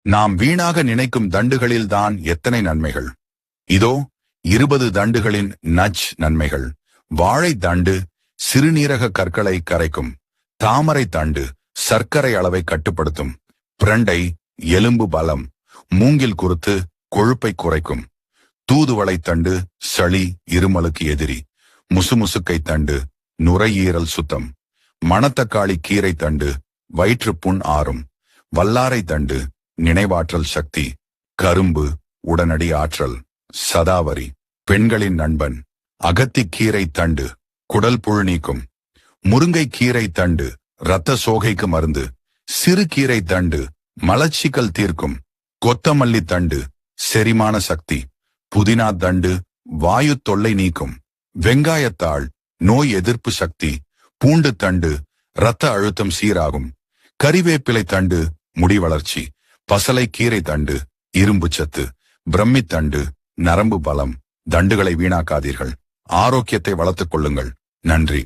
நாம் வீணாக நினைக்கும் தண்டுகளில்தான் எத்தனை நன்மைகள். இதோ 20 தண்டுகளின் நன்மைகள். வாழை தண்டு சிறுநீரக கற்களை கரைக்கும். தாமரை தண்டு சர்க்கரை அளவை கட்டுப்படுத்தும். பிரண்டை எலும்பு பலம். மூங்கில் குருத்து கொழுப்பை குறைக்கும். தூதுவளை தண்டு சளி இருமலுக்கு எதிரி. முசுமுசுக்கை தண்டு நுரையீரல் சுத்தம். மணத்தக்காளி கீரை தண்டு வயிற்றுப்புண் ஆறும். வல்லாரை தண்டு நினைவாற்றல் சக்தி. கரும்பு உடனடி ஆற்றல். சதாவரி பெண்களின் நண்பன். அகத்திக்கீரை தண்டு குடல் புழு நீக்கும். முருங்கை கீரை தண்டு இரத்த சோகைக்கு மருந்து. சிறு கீரை தண்டு மலச்சிக்கல் தீர்க்கும். கொத்தமல்லி தண்டு செரிமான சக்தி. புதினா தண்டு வாயு தொல்லை நீக்கும். வெங்காயத்தாள் நோய் எதிர்ப்பு சக்தி. பூண்டு தண்டு இரத்த அழுத்தம் சீராகும். கறிவேப்பிலை தண்டு முடி வளர்ச்சி. பசலை கீரை தண்டு இரும்பு சத்து. பிரம்மி தண்டு நரம்பு பலம். தண்டுகளை வீணாக்காதீர்கள். ஆரோக்கியத்தை வளர்த்துக் கொள்ளுங்கள். நன்றி.